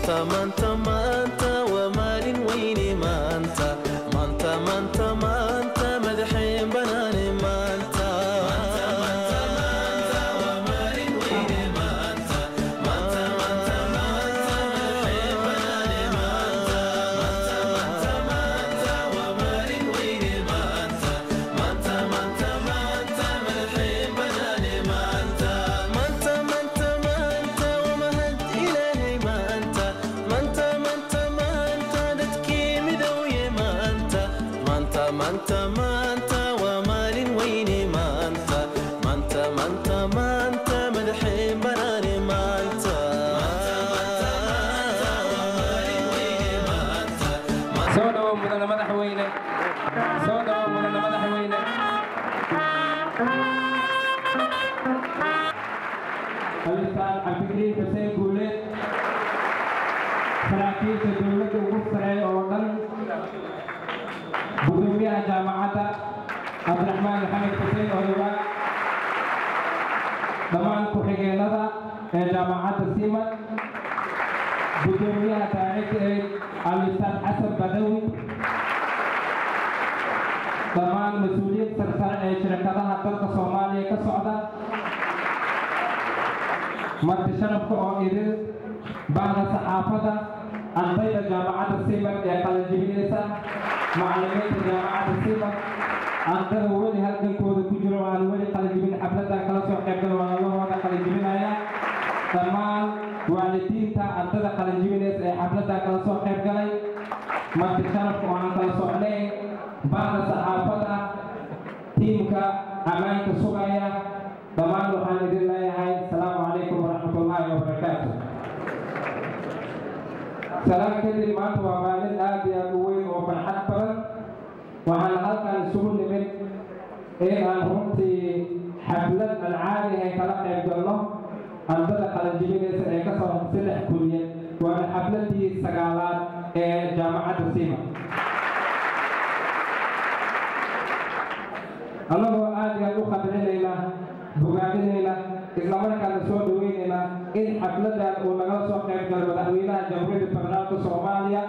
مانتا ومال ويني مانتا مدحين بناني مانتا ومال ويني مانتا مدحين بناني مانتا ومال ويني مانتا مدحين بناني مانتا ومهد إلهي مانتا دتكي مدوي مانتا ومال ويني مانتا مدحين بناني مانتا سودو مدن مدحوينه الأستاذ عبد الكريم حسين قولت سراكيب الدولة وفرع أوردن بدومية جامعة عبد الرحمن الحميد حسين أولوغا ضمان كوحيجينة جامعة سيمن بدومية تاريخ الأستاذ حسن بدوي ضمان مسؤولية سرسار شركتها دولة الصومالية كسعودة مرت شرف إيرل بعد صحافة أنتي جامعة السيمن يقال جبينيسا معلمين جامعة السيمن أنت ولي هل كود كجرو عن ولي قال جبين حفلة كلاس وحكي الله وهذا قال جبين آية تمام والدين تا أنت قال جبينيس حفلة كلاس وحكي لي مرت شرف وعن كلاس عليه بعد صحافة تيمك أمانك سوغايا تمام وحمد الله هاي السلام عليكم ورحمة الله وبركاته. سلام كثير ما توابان الآدي أقوين وفرحات برد وعلى هذا السؤال من إن أنهمتي حفلة العالي هي كلام عبد الله أنتظر على الجبين كسر سلح كلية وعلى حفلة دي سجالات جامعة السيما. الله آدي أقول خبرنا بوغادينا إسلامنا كان سود ويننا إن حفلة ونقل سوق كان مدحوينا جمهورية الفدرالية الصومالية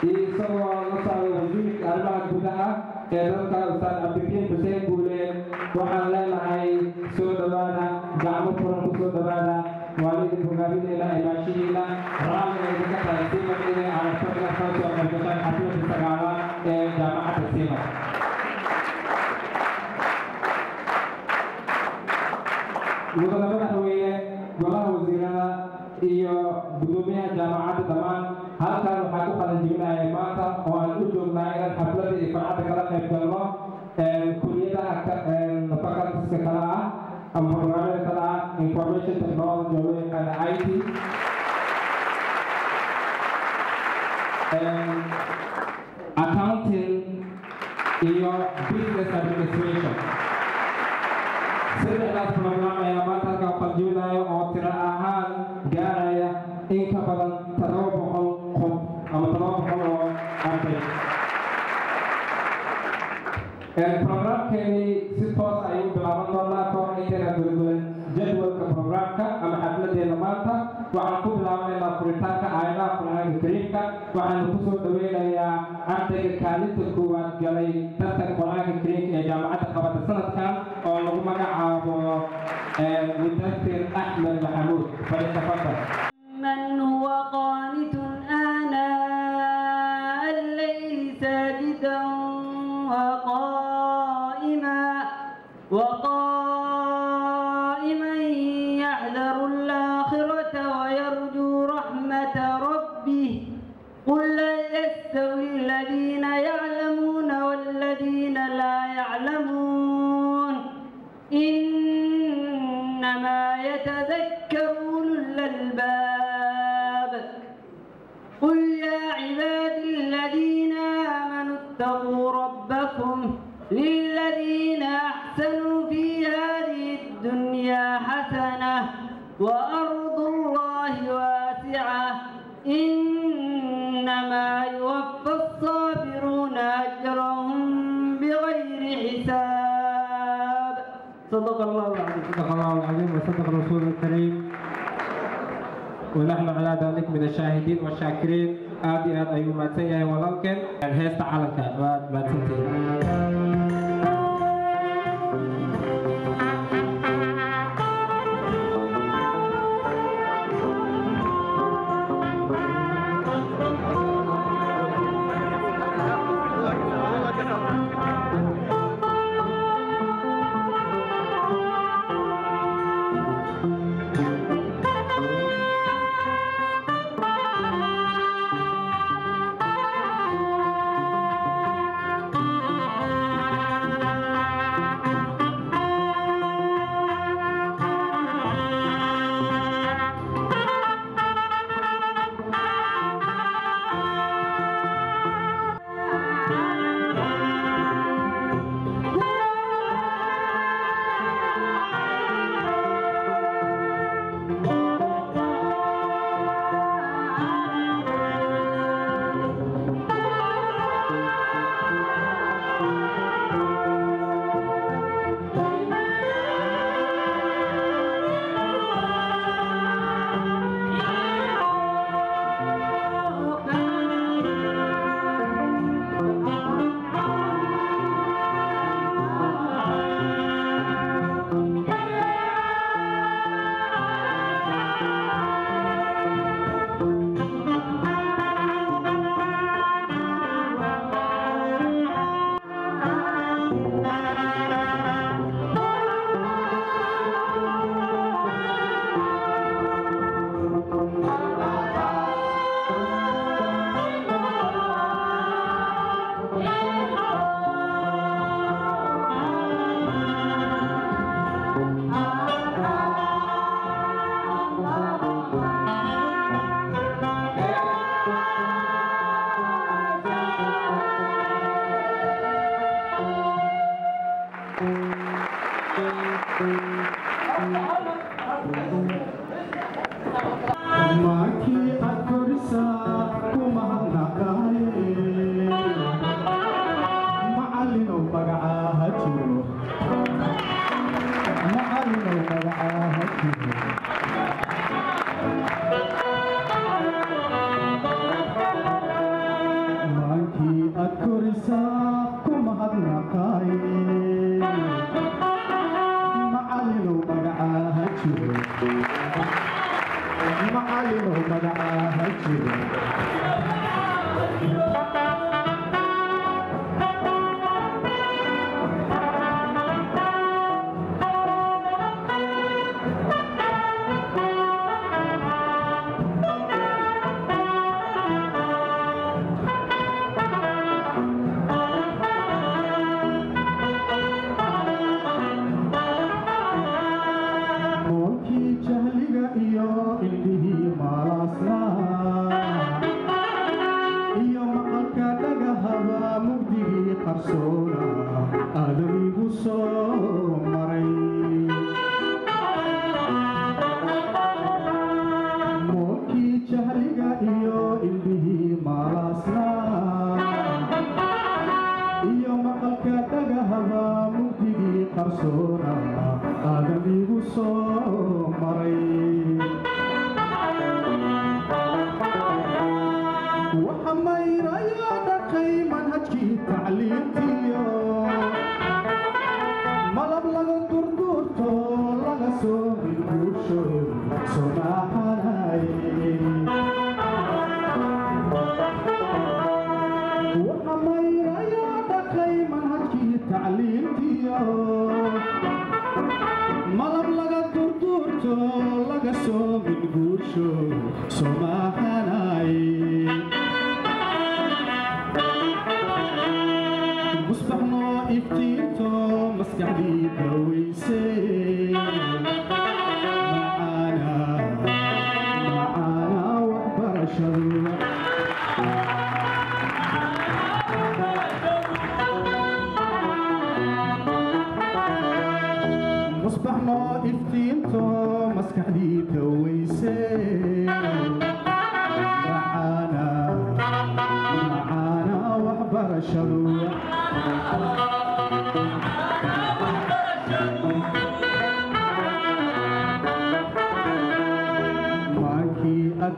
يسوى نصر وجودك أربعة بدها كذا كان أستاذ عبد الكريم حسين بولين وحنا لنا هاي سود وانا جامو فرن سود وانا والد بوغادينا إماشينا رامي إذا كان سيما إلى على فكرة خاصة وكان حفلة السجالة جامعة السيما. مدن مدحوية golaha wasiirada iyo gudoomiyaha jaamacadda dhammaan halkan waxaa ku qalan jibinaya maanta oo aan u joognaa inaan xafladda iyo farxadda kala qayb galno kuliyadaha facultieska kala ah ama programada kala ah information technology oo loo yaqaana IT accounting iyo business administration saddexdaas program ayaa maanta halkan qaljibinayo oo tiro ahaan gaaraya in ka badan 700 qof ama 700 oo arday programkeeni si toos ayuu bilaaban doonaa kahor intayna gudgulan jadwalka programka ama xafladeena maanta waxaan ku bilaabaynaa furitaanka aayadaha qur'aanka kariimka waxaan ku soo dhaweynayaa ardayga kaalinta koowaad galay tartanka qur'aanka kariimka ee jaamacadda qabata sanadkan oo lagu magacaabo مدثر أحمد محمود فليتفضل. من هو قانت آناء الليل ساجدا وقائما يحذر الآخرة ويرجو رحمة ربه قل لا يستوي الذين يعلمون والذين لا يعلمون إنما يتذكر أولو الألباب قل يا عبادي الذين آمنوا اتقوا ربكم للذين أحسنوا في هذه الدنيا حسنة وأرض الله واسعة إنما يوفى الصابرون أجرهم بغير حساب. صدق الله العظيم. صدق الله العظيم وصدق الرسول الكريم. ونحن على ذلك من الشاهدين والشاكرين. آدي أيوة ما تسيا ولكن هيست علىك ما تنتهي.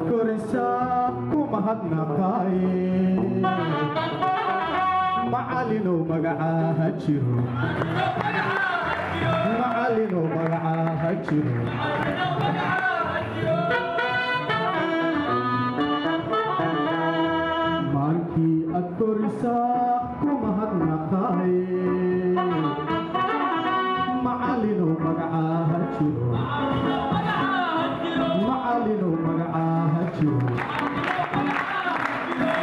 أذكرسا كمهدنا قاي معلنو مقعاها جيرو معلنو مقعاها جيرو مانكي أذكرسا كمهدنا قاي معلنو مقعاها جيرو معلنو مقعاها جيرو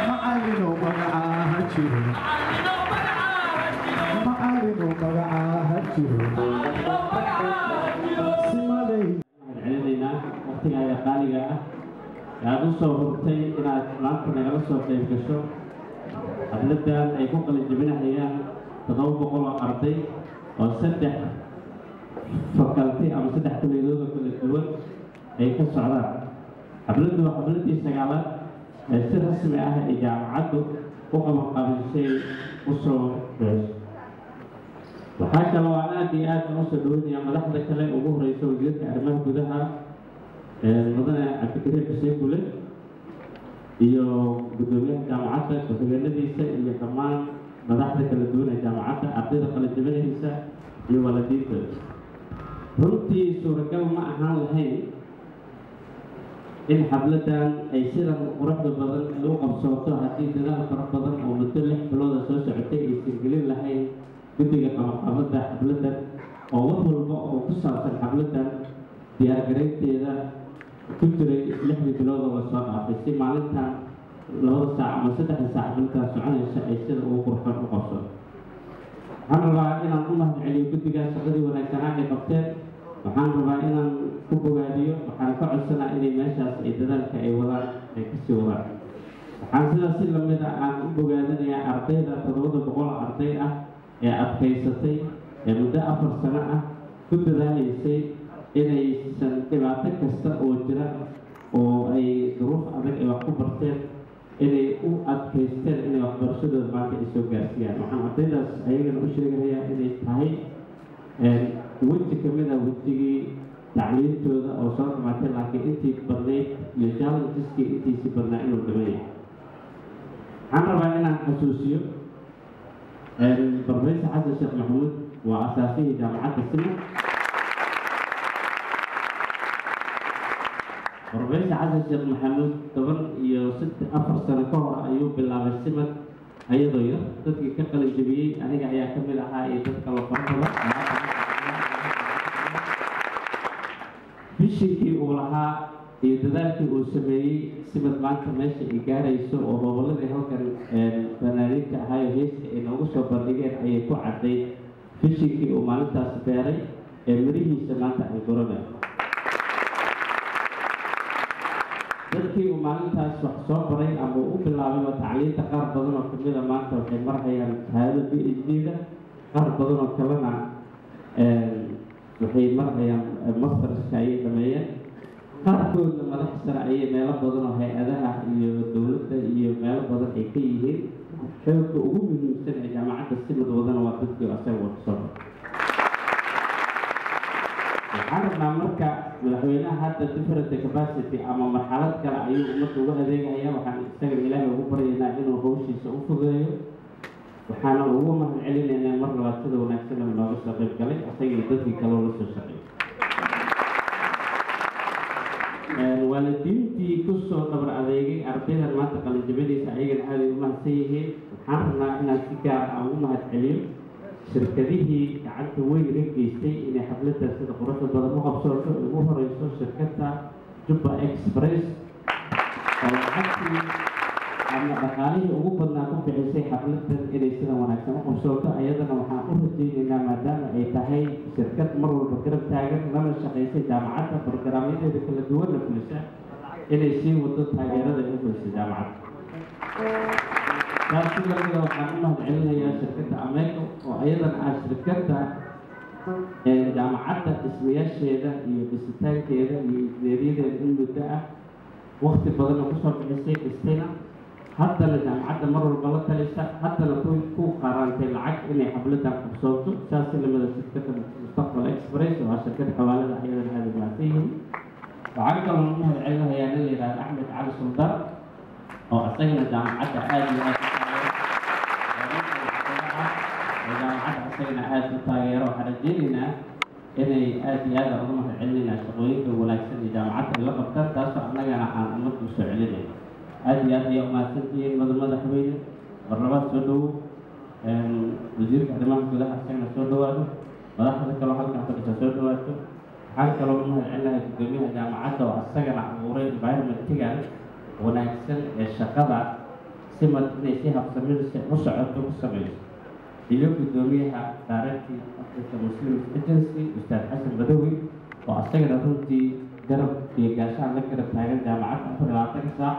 معلنو مقعاها جيرو معلنو مقعاها جيرو سمالي علينا وقتها يا قالية يا دوسو هرتي إن أتمنى أن أرسل في الكشف أبلدا يكون قل الجبنة هي تضوب قوة أرضي وسدح فكرتي أو سدح كل يدود كل الدول أي كسرات أبلدا وأبلدي سجالات السر اسمها إجابة وقم قبل شيء أسرة بس وحتى لو أنا دي أصل دنيا ملاحظة كلا أبوه رئيس وزير كأرماه بدها مثلا أفكر بشيء كله iyo gudoomiyaha jaamacadda ku-xigeenadiisa iyo dhammaan madaxda kala duwan ee jaamacadda ardayda kala jabinaysa iyo waalidiintooda runtii suuragal ma ahaan lahayn in xafladan ay sidan quruxda badan ay u qabsooto haddii dadaal fara badan oo muddo 6 bilooda soo socotay aysan gelin lahayn guddiga qabanqaabada xafladan oo wax walba oo ku saabsan xafladan diyaargareynteeda ku jiray 6 bilood oo soo dhaafay si maalintan 2 saac ama 3 saac bilkaa soconaysa ay sida ugu qurxoon u qabso waxaan rabaa inaan u mahadceliyo guddiga shaqadii wanaagsanaa ay qabteen waxaan rabaa inaan ku bogaadiyo waxaan ka codsanaa inay meeshaas ay dadaalka ay wadaan ay kasii wadaan waxaan sidaas si lamid ah aan u bogaadinayaa ardayda 700 arday ah ee adkaysatay ee muddo 4 sano ah ku dadaalaysay inaysan dhibaato kasta oo jira oo ay duruuf adag ay wax ku barteen inay u adkaysteen inay waxbarashadooda maanta ay soo gaarsiiyaan waxaan ardaydaas ayagana u sheegayaa inay tahay weji ka mid ah wejigii tacliintooda oo soo dhamaatay laakiin intii badnayd iyo challengeski intiisii badnaa inuu dhameeyo waxaan rabaa inaan xasuusiyo Professor Xasan Sheekh Maxamuud waa asaasihii jaamacadda Sima Professor Xasan Sheekh Maxamuud 4 sano ka hor ayuu bilaabay Simad ayadoo yar dadkii ka qalin jabiyey aniga ayaa ka mid ahaa iyo dad kale farxada bishii uu lahaa iyo dadaalkii uu sameeyey Simad maanta meesha ay gaarayso oo goboladii halkan fanaaniinta ahaa heesta ay noogu soo bandhigeen ayay ku cadday bishii uu maalintaas beeray ee mirihiisa maanta ay goranayaan dadkii uu maalintaas wax soo baray ama u bilaabay tacliinta qaar badan oo kamid ah maanta waxay marayaan shahaadada PhD-da qaar badan oo kalena waxay marayaan masterska ay dhameeyeen qaarkoodna madax sare ayay meelo badan oo hay-adaha iyo dowladda iyo meelo badan ay ka yihiin xeelka ugu muhiimsan ee jaamacadda Simad wadana waa dadkii asaga wax soo baray waxaan rabnaa marka madaxweynaha hadda different capacity ama marxalad kale ayuu ummadda uga adeegaya waxaan isaga ilaahay ugu baryaynaa inuu hawshiisa u fududeeyo waxaana ugu mahadcelinaynaa mar labaad sida wanaagsan oo nooga soo qayb galay isaga iyo dadkii kale oo la soo shaqeeyay waalidiintii kusoo dhabar adeegay ardaydan maanta qalinjabadiisa ayagana aad ay u mahadsan yihiin waxaan rabnaa inaan si gaar ah ugu mahadceliyo shirkadihii gacanta weyn ka geystay inay xafladda sida quruxda badan u qabsooto ugu horeyso shirkadda Juba Express oo lacagtii ama dhaqaalihii ugu badnaa ku bixisay xafladdan inay sida wanaagsan u qabsooto ayadana waxaan u rajaynaynaa maadaama ay tahay shirkad mar walba garab taagan lana shaqaysay jaamacadda barnaamijyadeeda kala duwanna fulisa inay sii wado taageerada ay u fulisay jaamacadda taasi lamida waxaan u mahadcelinayaa shirkadda Ameeko oo ayadana ah shirkadda jaamacadda dhismayaasheeda iyo dhisitaankeeda iyo injineeriyadeeda in muddo ah waqti badan oo kusoo bixisay dhistayna haddana jaamacadda mar walba la talisa haddana ku qaarantay lacag inay xafladdan qabsooto saasi lamida shirkadda Mustaqbal Express oo ah shirkad xawaalada ayadana aad u mahadsan yihiin waxaan kaloo mahad celinayaa nin la yidhaahdo Axmed Cali Suldar oo asagana jaamacadda aad iyo aad jaamacadda asagana aad u taageero waxaan rajaynaynaa inay aad iyo aad uga mahad celinaynaa shaqooyinka wanaagsan ee jaamacadda ay la qabtaan taasoo annagana aan ummadda u soo celinayno aad iyo aad ayaa umahadsantihiin madaxweyne mar labaad soo dhowo wasiirka arrimaha gudaha asagana soo dhowaado madaxda kaloo halkan fadhisa soo dhowaato waxaan kaloo u mahad celinayaa gudoomiyaha jaamacadda oo asagana abuuray environmentigan wanaagsan ee shaqada simad inay si habsamilse u socoto ku samayso iyo gudoomiyaha director Africa Muslim Agency Ustaad Xasan Badawi oo asagana runtii garab iyo gaashaan la garab taagan jaamacadda 24 saac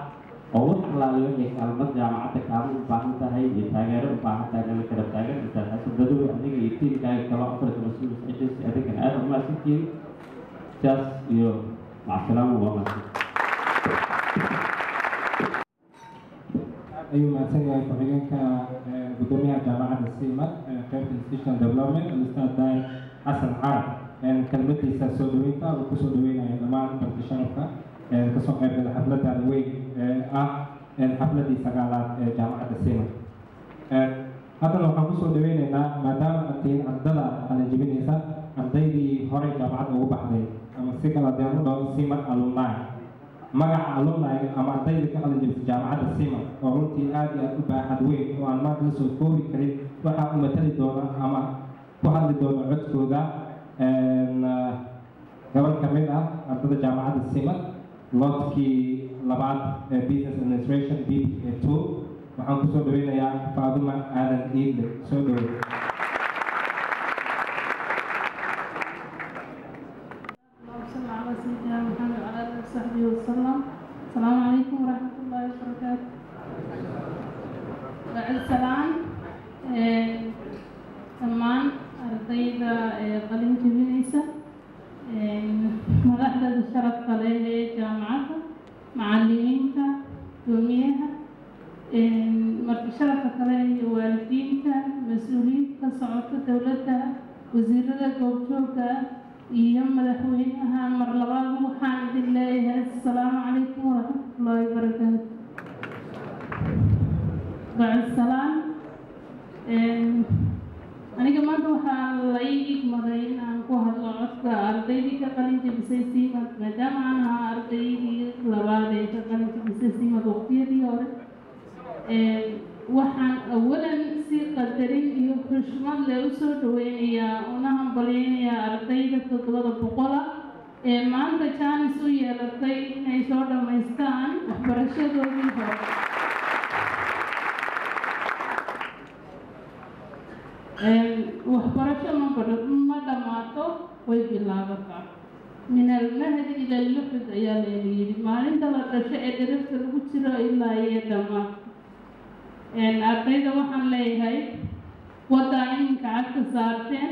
oo wax allaale wixii kaalmad jaamacadda kaalmo u baahan tahay iyo taageero u baahan tahay la garab taagan Ustaad Xasan Badawi adiga iyo tiimkaaga kaloo Africa Muslim Agency adigan aad u mahadsantihiin sidaas iyo macasalaamo waa mahadsan ayuu mahadsan yahay ku-xigeenka gudoomiyaha jaamacadda SIMAD qaybta institutional development Ustaad Daahir Xasan Carab kelmadiisa soo dhaweynta uu kusoo dhaweynayo dhammaan barti sharafka kasoo qaybgala xafladda weyn ah xafladii sagaalaad ee jaamacadda SIMAD haddana waxaan kusoo dhaweynaynaa maadaama aad tihiin ardada qalinjibinaysa ardaydii horey jaamacadda ugu baxday ama si kala deen u dhaho SIMAD alumni magaca alumni ama ardayda ka qalinjibisa jaamacadda SIMAD oo runtii aad iyo aad u baaxad weyn oo aan maanta la soo koobi karin waxaa u matali doona ama ku hadli doona codkooda gobol ka mid ah ardada jaamacadda SIMAD loodkii labaad ee business administration BPA2 waxaan kusoo dhaweynayaa Faaduma Aadan Iidle soo dhaweey السلام عليكم ورحمة الله وبركاته. بعد السلام كمان أرضيدا قليل جبينيسا مدحدة الشرف قليل جامعة معلمينها دوميها مرت شرف قليل والدينها مسؤولين كصعود دولتها وزيرها جوجوكا iyo madaxweynaha mar labaad waxaan idin leeyahay assalaamu calaykum waraxmatullaahi wabarakaatu bacd salaam aniga maanta waxaa la ii igmaday in aan ku hadlo codka ardaydii ka qalin jabisay SIMAD maadaama aan ahaa ardaydii labaad ee ka qalin jabisay SIMAD waqtiyadii hore waxaan awalan si qadarin iyo xushmad leh u soo dhaweynayaa una hambaleynayaa ardayda 700 ee maanta chance u yeelatay inay soo dhammaystaan waxbarashadoodii hore waxbarasho ma dhammaato way bilaabataa min almahdi ila alluxud ayaa layidhi maalinta la dhasho ee dherifta lagu jiro ilaa iyo dhammaad ardayda waxaan leeyahay waddaa iminka cagta saarteen